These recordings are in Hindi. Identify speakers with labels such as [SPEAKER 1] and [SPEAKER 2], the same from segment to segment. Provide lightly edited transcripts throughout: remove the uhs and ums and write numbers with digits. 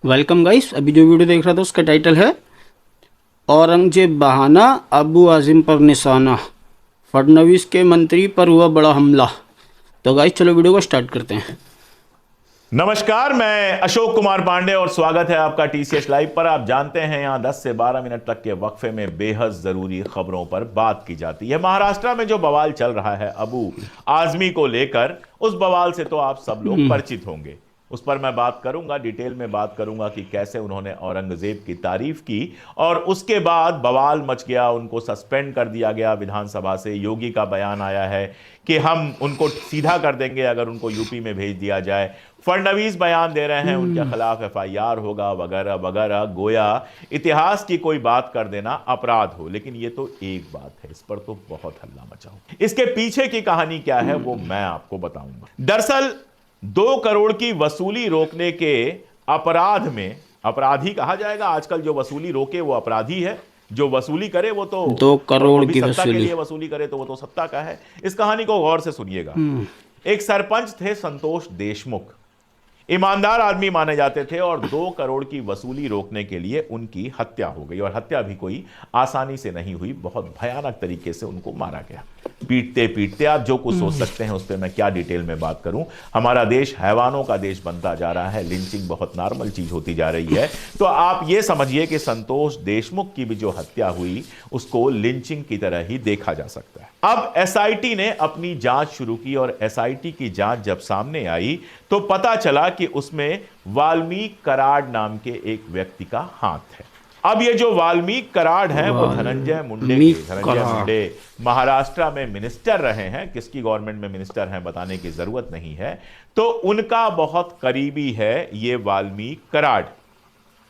[SPEAKER 1] Welcome guys. अभी जो वीडियो देख रहा था उसका टाइटल है औरंगजेब बहाना, अबू आजिम पर निशाना, फडणवीस के मंत्री पर हुआ बड़ा हमला। तो गाइस चलो वीडियो को स्टार्ट करते हैं।
[SPEAKER 2] नमस्कार, मैं अशोक कुमार पांडे और स्वागत है आपका टीसीएस लाइव पर। आप जानते हैं यहां 10 से 12 मिनट तक के वक्फे में बेहद जरूरी खबरों पर बात की जाती है। महाराष्ट्र में जो बवाल चल रहा है अबू आजमी को लेकर, उस बवाल से तो आप सब लोग परिचित होंगे। उस पर मैं बात करूंगा, डिटेल में बात करूंगा कि कैसे उन्होंने औरंगजेब की तारीफ की और उसके बाद बवाल मच गया, उनको सस्पेंड कर दिया गया विधानसभा से। योगी का बयान आया है कि हम उनको सीधा कर देंगे अगर उनको यूपी में भेज दिया जाए। फडणवीस बयान दे रहे हैं उनके खिलाफ एफआईआर होगा वगैरह वगैरह, गोया इतिहास की कोई बात कर देना अपराध हो। लेकिन ये तो एक बात है, इस पर तो बहुत हल्ला मचा हो। इसके पीछे की कहानी क्या है वो मैं आपको बताऊंगा। दरअसल 2 करोड़ की वसूली रोकने के अपराध में, अपराधी कहा जाएगा आजकल, जो वसूली रोके वो अपराधी है, जो वसूली करे वो तो,
[SPEAKER 1] 2 करोड़
[SPEAKER 2] वो भी
[SPEAKER 1] की
[SPEAKER 2] सत्ता के
[SPEAKER 1] वसूली।
[SPEAKER 2] लिए वसूली करे तो वो तो सत्ता का है। इस कहानी को गौर से सुनिएगा। एक सरपंच थे संतोष देशमुख, ईमानदार आदमी माने जाते थे और 2 करोड़ की वसूली रोकने के लिए उनकी हत्या हो गई। और हत्या भी कोई आसानी से नहीं हुई, बहुत भयानक तरीके से उनको मारा गया, पीटते पीटते। आप जो कुछ सोच सकते हैं उस पर मैं क्या डिटेल में बात करूं। हमारा देश हैवानों का देश बनता जा रहा है, लिंचिंग बहुत नॉर्मल चीज होती जा रही है। तो आप ये समझिए कि संतोष देशमुख की भी जो हत्या हुई उसको लिंचिंग की तरह ही देखा जा सकता है। अब एसआईटी ने अपनी जांच शुरू की और एसआईटी की जांच जब सामने आई तो पता चला कि उसमें वाल्मीकि कराड नाम के एक व्यक्ति का हाथ है। अब ये जो वाल्मीकि कराड हैं वो धनंजय मुंडे के, धनंजय मुंडे महाराष्ट्र में मिनिस्टर रहे हैं। किसकी गवर्नमेंट में मिनिस्टर हैं बताने की जरूरत नहीं है। तो उनका बहुत करीबी है ये वाल्मीकि कराड,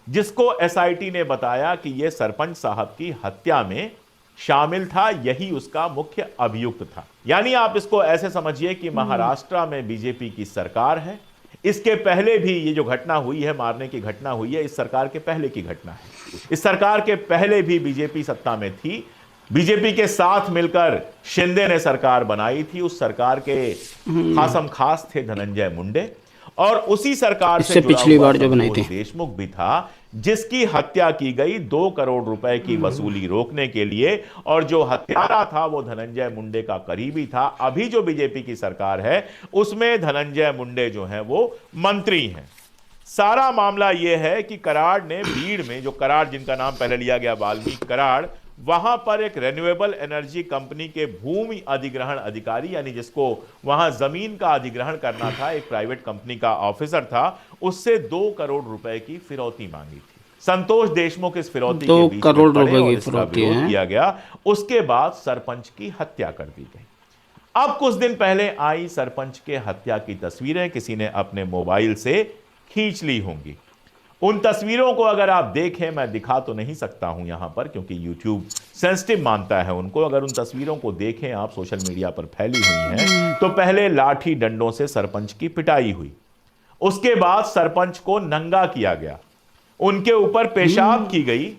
[SPEAKER 2] जिसको एसआईटी ने बताया कि ये सरपंच साहब की हत्या में शामिल था, यही उसका मुख्य अभियुक्त था। यानी आप इसको ऐसे समझिए कि महाराष्ट्र में बीजेपी की सरकार है। इसके पहले भी ये जो घटना हुई है, मारने की घटना हुई है, इस सरकार के पहले की घटना है। इस सरकार के पहले भी बीजेपी सत्ता में थी। बीजेपी के साथ मिलकर शिंदे ने सरकार बनाई थी। उस सरकार के खासम खास थे धनंजय मुंडे और उसी सरकार से जुड़ा
[SPEAKER 1] पिछली
[SPEAKER 2] हुआ
[SPEAKER 1] बार जो बनाई
[SPEAKER 2] संतोष
[SPEAKER 1] थी।
[SPEAKER 2] देशमुख भी था, जिसकी हत्या की गई 2 करोड़ रुपए की वसूली रोकने के लिए। और जो हत्यारा था वो धनंजय मुंडे का करीबी था। अभी जो बीजेपी की सरकार है उसमें धनंजय मुंडे जो हैं वो मंत्री हैं। सारा मामला यह है कि कराड़ ने भीड़ में, जो कराड़ जिनका नाम पहले लिया गया वाल्मीकि कराड़, वहां पर एक रिन्यूएबल एनर्जी कंपनी के भूमि अधिग्रहण अधिकारी, यानी जिसको वहां जमीन का अधिग्रहण करना था, एक प्राइवेट कंपनी का ऑफिसर था, उससे 2 करोड़ रुपए की फिरौती मांगी थी। संतोष देशमुख इस फिरौती के
[SPEAKER 1] 2
[SPEAKER 2] बीच में
[SPEAKER 1] करोड़
[SPEAKER 2] पड़े
[SPEAKER 1] रुपए
[SPEAKER 2] और
[SPEAKER 1] की
[SPEAKER 2] इसका
[SPEAKER 1] फिरौती
[SPEAKER 2] विरोध
[SPEAKER 1] है।
[SPEAKER 2] किया गया। उसके बाद सरपंच की हत्या कर दी गई। अब कुछ दिन पहले आई सरपंच के हत्या की तस्वीरें किसी ने अपने मोबाइल से खींच ली होंगी। उन तस्वीरों को अगर आप देखें, मैं दिखा तो नहीं सकता हूं यहां पर क्योंकि YouTube सेंसिटिव मानता है उनको। अगर उन तस्वीरों को देखें आप, सोशल मीडिया पर फैली हुई हैं, तो पहले लाठी डंडों से सरपंच की पिटाई हुई। उसके बाद सरपंच को नंगा किया गया, उनके ऊपर पेशाब की गई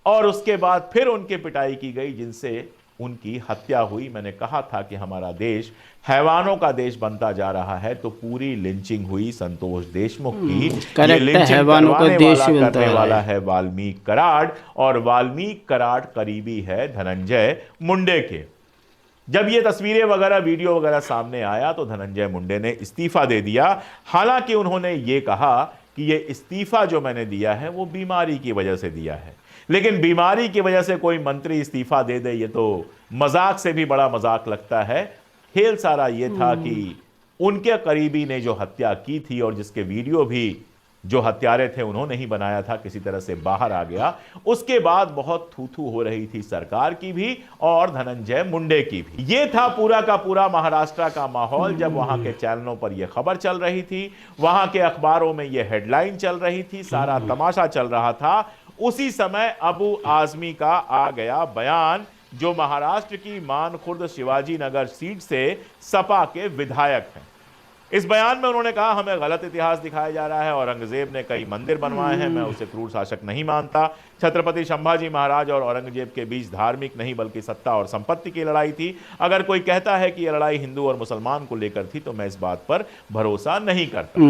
[SPEAKER 2] और उसके बाद फिर उनके पिटाई की गई, जिनसे उनकी हत्या हुई। मैंने कहा था कि हमारा देश हैवानों का देश बनता जा रहा है, तो पूरी लिंचिंग हुई संतोष देशमुख की। ये
[SPEAKER 1] करेक्ट है,
[SPEAKER 2] लिंचिंग
[SPEAKER 1] हैवानों का
[SPEAKER 2] करवाने
[SPEAKER 1] देश
[SPEAKER 2] वाला,
[SPEAKER 1] ही बनता
[SPEAKER 2] करने
[SPEAKER 1] है।
[SPEAKER 2] वाला है वाल्मीकि कराड़ और वाल्मीकि कराड़ करीबी है धनंजय मुंडे के। जब ये तस्वीरें वगैरह, वीडियो वगैरह सामने आया तो धनंजय मुंडे ने इस्तीफा दे दिया। हालांकि उन्होंने ये कहा कि ये इस्तीफा जो मैंने दिया है वो बीमारी की वजह से दिया है। लेकिन बीमारी की वजह से कोई मंत्री इस्तीफा दे दे, ये तो मजाक से भी बड़ा मजाक लगता है। खेल सारा ये था कि उनके करीबी ने जो हत्या की थी और जिसके वीडियो भी जो हत्यारे थे उन्होंने ही बनाया था, किसी तरह से बाहर आ गया। उसके बाद बहुत थू थू हो रही थी सरकार की भी और धनंजय मुंडे की भी। ये था पूरा का पूरा महाराष्ट्र का माहौल जब वहां के चैनलों पर यह खबर चल रही थी, वहां के अखबारों में यह हेडलाइन चल रही थी, सारा तमाशा चल रहा था। उसी समय अबू आजमी का आ गया बयान, जो महाराष्ट्र की मानखुर्द शिवाजी नगर सीट से सपा के विधायक हैं। इस बयान में उन्होंने कहा हमें गलत इतिहास दिखाया जा रहा है, औरंगजेब ने कई मंदिर बनवाए हैं, मैं उसे क्रूर शासक नहीं मानता। छत्रपति संभाजी महाराज और औरंगजेब के बीच धार्मिक नहीं बल्कि सत्ता और संपत्ति की लड़ाई थी। अगर कोई कहता है कि यह लड़ाई हिंदू और मुसलमान को लेकर थी तो मैं इस बात पर भरोसा नहीं करता।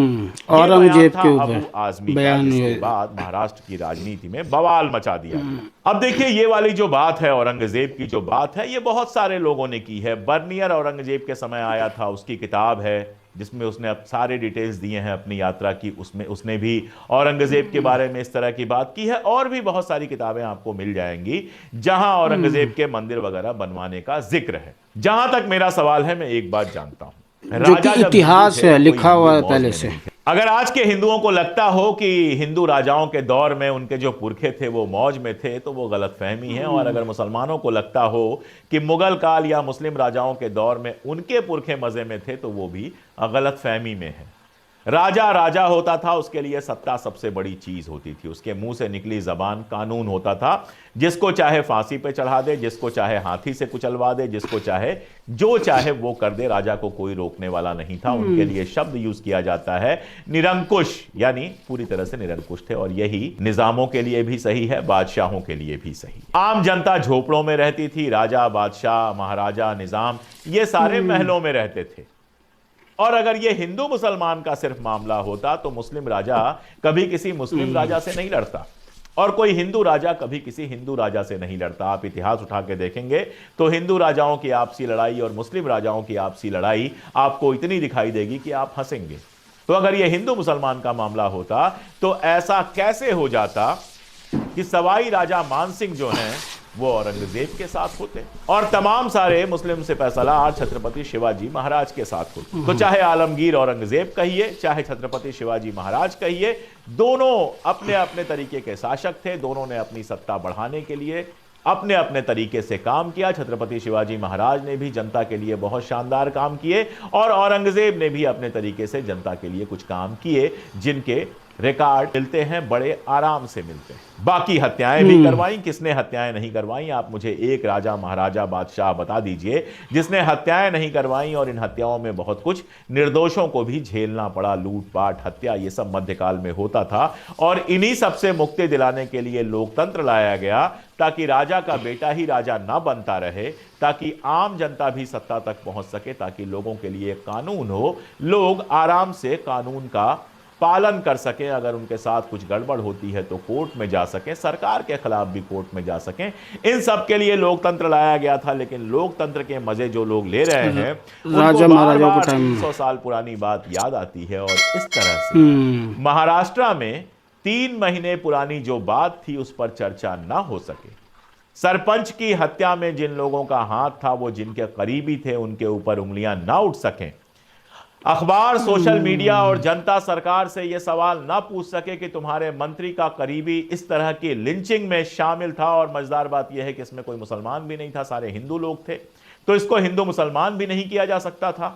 [SPEAKER 1] औरंगजेब के
[SPEAKER 2] अबू
[SPEAKER 1] ऊपर
[SPEAKER 2] आजमी का,
[SPEAKER 1] बयान
[SPEAKER 2] जिसके बाद महाराष्ट्र की राजनीति में बवाल मचा दिया। अब देखिए, ये वाली जो बात है, औरंगजेब की जो बात है, ये बहुत सारे लोगों ने की है। बर्नियर औरंगजेब के समय आया था, उसकी किताब है जिसमें उसने अब सारे डिटेल्स दिए हैं अपनी यात्रा की। उसमें उसने भी औरंगजेब के बारे में इस तरह की बात की है। और भी बहुत सारी किताबें आपको मिल जाएंगी जहां औरंगजेब के मंदिर वगैरह बनवाने का जिक्र है। जहां तक मेरा सवाल है, मैं एक बात जानता हूं,
[SPEAKER 1] जो कि इतिहास है, लिखा हुआ है पहले से।
[SPEAKER 2] अगर आज के हिंदुओं को लगता हो कि हिंदू राजाओं के दौर में उनके जो पुरखे थे वो मौज में थे, तो वो गलतफहमी है। और अगर मुसलमानों को लगता हो कि मुगल काल या मुस्लिम राजाओं के दौर में उनके पुरखे मजे में थे, तो वो भी गलतफहमी में है। राजा राजा होता था, उसके लिए सत्ता सबसे बड़ी चीज होती थी। उसके मुंह से निकली जबान कानून होता था। जिसको चाहे फांसी पे चढ़ा दे, जिसको चाहे हाथी से कुचलवा दे, जिसको चाहे जो चाहे वो कर दे, राजा को कोई रोकने वाला नहीं था। उनके लिए शब्द यूज किया जाता है निरंकुश, यानी पूरी तरह से निरंकुश थे। और यही निजामों के लिए भी सही है, बादशाहों के लिए भी सही। आम जनता झोपड़ों में रहती थी, राजा बादशाह महाराजा निजाम ये सारे महलों में रहते थे। और अगर ये हिंदू मुसलमान का सिर्फ मामला होता तो मुस्लिम राजा कभी किसी मुस्लिम राजा से नहीं लड़ता, और कोई हिंदू राजा कभी किसी हिंदू राजा से नहीं लड़ता। आप इतिहास उठा के देखेंगे तो हिंदू राजाओं की आपसी लड़ाई और मुस्लिम राजाओं की आपसी लड़ाई आपको इतनी दिखाई देगी कि आप हंसेंगे। तो अगर यह हिंदू मुसलमान का मामला होता तो ऐसा कैसे हो जाता कि सवाई राजा मानसिंह जो हैं वो औरंगजेब के साथ होते और तमाम सारे मुस्लिम सिपह सलार छत्रपति शिवाजी महाराज के साथ होते। तो चाहे आलमगीर औरंगजेब कहिए, चाहे छत्रपति शिवाजी महाराज कहिए, दोनों अपने अपने तरीके के शासक थे। दोनों ने अपनी सत्ता बढ़ाने के लिए अपने अपने तरीके से काम किया। छत्रपति शिवाजी महाराज ने भी जनता के लिए बहुत शानदार काम किए और औरंगजेब ने भी अपने तरीके से जनता के लिए कुछ काम किए, जिनके रिकॉर्ड मिलते हैं, बड़े आराम से मिलते हैं। बाकी हत्याएं भी करवाई, किसने हत्याएं नहीं करवाई? आप मुझे एक राजा महाराजा बादशाह बता दीजिए जिसने हत्याएं नहीं करवाई। और इन हत्याओं में बहुत कुछ निर्दोषों को भी झेलना पड़ा, लूटपाट, हत्या, ये सब मध्यकाल में होता था। और इन्हीं सबसे मुक्ति दिलाने के लिए लोकतंत्र लाया गया, ताकि राजा का बेटा ही राजा ना बनता रहे, ताकि आम जनता भी सत्ता तक पहुंच सके, ताकि लोगों के लिए कानून हो, लोग आराम से कानून का पालन कर सकें। अगर उनके साथ कुछ गड़बड़ होती है तो कोर्ट में जा सकें, सरकार के खिलाफ भी कोर्ट में जा सकें। इन सब के लिए लोकतंत्र लाया गया था। लेकिन लोकतंत्र के मजे जो लोग ले रहे हैं,
[SPEAKER 1] राजा महाराजाओं के टाइम
[SPEAKER 2] 300 साल पुरानी बात याद आती है। और इस तरह से महाराष्ट्र में 3 महीने पुरानी जो बात थी उस पर चर्चा ना हो सके। सरपंच की हत्या में जिन लोगों का हाथ था, वो जिनके करीबी थे, उनके ऊपर उंगलियां ना उठ सकें। अखबार, सोशल मीडिया और जनता सरकार से यह सवाल ना पूछ सके कि तुम्हारे मंत्री का करीबी इस तरह की लिंचिंग में शामिल था। और मजेदार बात यह है कि इसमें कोई मुसलमान भी नहीं था, सारे हिंदू लोग थे, तो इसको हिंदू मुसलमान भी नहीं किया जा सकता था।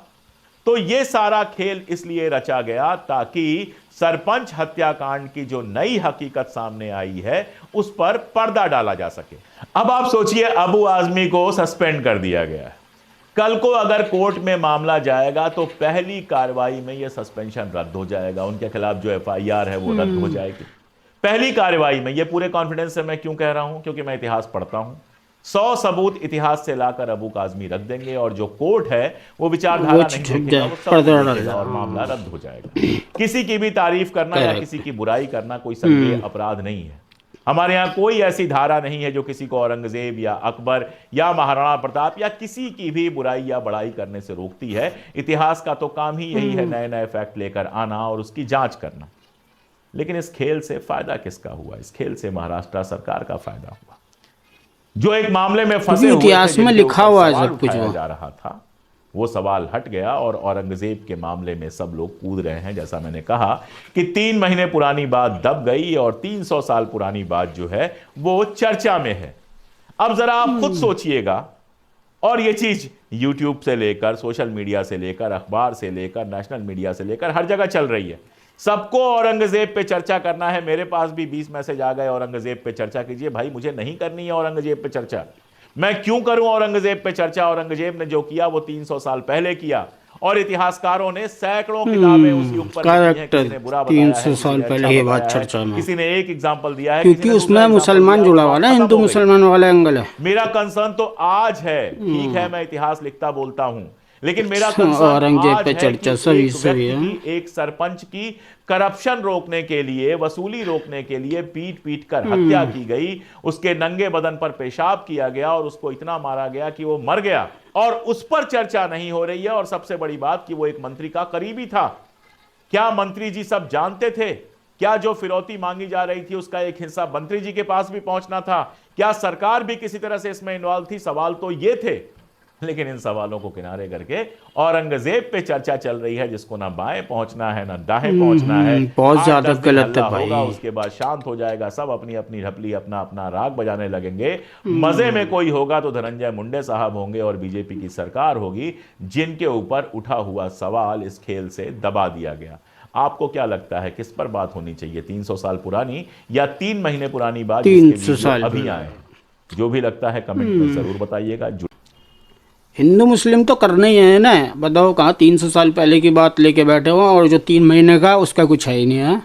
[SPEAKER 2] तो यह सारा खेल इसलिए रचा गया ताकि सरपंच हत्याकांड की जो नई हकीकत सामने आई है उस पर पर्दा डाला जा सके। अब आप सोचिए, अबू आजमी को सस्पेंड कर दिया गया। कल को अगर कोर्ट में मामला जाएगा तो पहली कार्रवाई में यह सस्पेंशन रद्द हो जाएगा, उनके खिलाफ जो एफआईआर है वो रद्द हो जाएगी पहली कार्रवाई में। यह पूरे कॉन्फिडेंस से मैं क्यों कह रहा हूं? क्योंकि मैं इतिहास पढ़ता हूं। 100 सबूत इतिहास से लाकर अबू आजमी रख देंगे और जो कोर्ट है वो विचारधारा नहीं देखेगा, वो सब देखेगा और मामला रद्द हो जाएगा। किसी की भी तारीफ करना या किसी की बुराई करना कोई संज्ञेय अपराध नहीं है। हमारे यहां कोई ऐसी धारा नहीं है जो किसी को औरंगजेब या अकबर या महाराणा प्रताप या किसी की भी बुराई या बड़ाई करने से रोकती है। इतिहास का तो काम ही यही है, नए नए फैक्ट लेकर आना और उसकी जांच करना। लेकिन इस खेल से फायदा किसका हुआ? इस खेल से महाराष्ट्र सरकार का फायदा हुआ, जो एक मामले में फंसे हुए
[SPEAKER 1] इतिहास में लिखा हुआ है सब कुछ
[SPEAKER 2] जा रहा था, वो सवाल हट गया। और औरंगजेब के मामले में सब लोग कूद रहे हैं। जैसा मैंने कहा कि 3 महीने पुरानी बात दब गई और 300 साल पुरानी बात जो है वो चर्चा में है। अब जरा आप खुद सोचिएगा, और ये चीज यूट्यूब से लेकर, सोशल मीडिया से लेकर, अखबार से लेकर, नेशनल मीडिया से लेकर हर जगह चल रही है। सबको औरंगजेब पे चर्चा करना है। मेरे पास भी 20 मैसेज आ गए, औरंगजेब पे चर्चा कीजिए। भाई मुझे नहीं करनी है औरंगजेब पे चर्चा। मैं क्यों करूं औरंगजेब पे चर्चा? औरंगजेब ने जो किया वो 300 साल पहले किया, और इतिहासकारों ने सैकड़ों किताबें उस युग पर लिखी हैं। किसी ने बुरा बताया है,
[SPEAKER 1] 300 साल
[SPEAKER 2] किसी ने
[SPEAKER 1] पहले
[SPEAKER 2] अच्छा
[SPEAKER 1] ये
[SPEAKER 2] बताया
[SPEAKER 1] बात
[SPEAKER 2] है,
[SPEAKER 1] चर्चा में,
[SPEAKER 2] किसी ने एक एग्जांपल दिया है,
[SPEAKER 1] क्योंकि
[SPEAKER 2] किसी ने
[SPEAKER 1] उसमें
[SPEAKER 2] दूसरा
[SPEAKER 1] मुसलमान
[SPEAKER 2] example
[SPEAKER 1] जुड़ा
[SPEAKER 2] दिया,
[SPEAKER 1] हुआ ना,
[SPEAKER 2] खत्म
[SPEAKER 1] हिंदू
[SPEAKER 2] हो गई।
[SPEAKER 1] मुसलमान वाला एंगल है।
[SPEAKER 2] मेरा कंसर्न तो आज है, ठीक है मैं इतिहास लिखता बोलता हूं, लेकिन मेरा कंसर्न
[SPEAKER 1] औरंगजेब
[SPEAKER 2] आज
[SPEAKER 1] पे
[SPEAKER 2] है
[SPEAKER 1] चर्चा
[SPEAKER 2] कि
[SPEAKER 1] सभी
[SPEAKER 2] एक व्यक्ति की, एक सरपंच की करप्शन रोकने के लिए, वसूली रोकने के लिए पीट पीट कर हत्या की गई, उसके नंगे बदन पर पेशाब किया गया और उसको इतना मारा गया कि वो मर गया, और उस पर चर्चा नहीं हो रही है। और सबसे बड़ी बात कि वो एक मंत्री का करीबी था। क्या मंत्री जी सब जानते थे? क्या जो फिरौती मांगी जा रही थी उसका एक हिस्सा मंत्री जी के पास भी पहुंचना था? क्या सरकार भी किसी तरह से इसमें इन्वॉल्व थी? सवाल तो ये थे। लेकिन इन सवालों को किनारे करके औरंगजेब पे चर्चा चल रही है, जिसको ना बाएं पहुंचना है ना दाएं पहुंचना है।
[SPEAKER 1] बहुत
[SPEAKER 2] 8-10
[SPEAKER 1] ज्यादा
[SPEAKER 2] दिन
[SPEAKER 1] गलत
[SPEAKER 2] हल्ला
[SPEAKER 1] है भाई।
[SPEAKER 2] होगा, उसके बाद शांत हो जाएगा, सब अपनी अपनी ढपली, अपना अपना राग बजाने लगेंगे। मजे में कोई होगा तो धनंजय मुंडे साहब होंगे और बीजेपी की सरकार होगी, जिनके ऊपर उठा हुआ सवाल इस खेल से दबा दिया गया। आपको क्या लगता है किस पर बात होनी चाहिए? 300 साल पुरानी या 3 महीने पुरानी बात जिसके
[SPEAKER 1] 300
[SPEAKER 2] वीडियो
[SPEAKER 1] साल
[SPEAKER 2] अभी आए? जो भी लगता है कमेंट में जरूर बताइएगा।
[SPEAKER 1] हिंदू मुस्लिम तो करना ही है ना। बताओ कहाँ 300 साल पहले की बात लेके बैठे हो, और जो 3 महीने का उसका कुछ है ही नहीं है,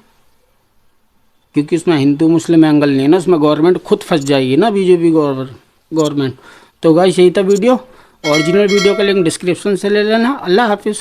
[SPEAKER 1] क्योंकि उसमें हिंदू मुस्लिम एंगल नहीं है ना, उसमें गवर्नमेंट खुद फंस जाएगी ना, बीजेपी गवर्नमेंट। तो गाइस यही था वीडियो। ओरिजिनल वीडियो का लिंक डिस्क्रिप्शन से ले लेना। अल्लाह हाफिज़।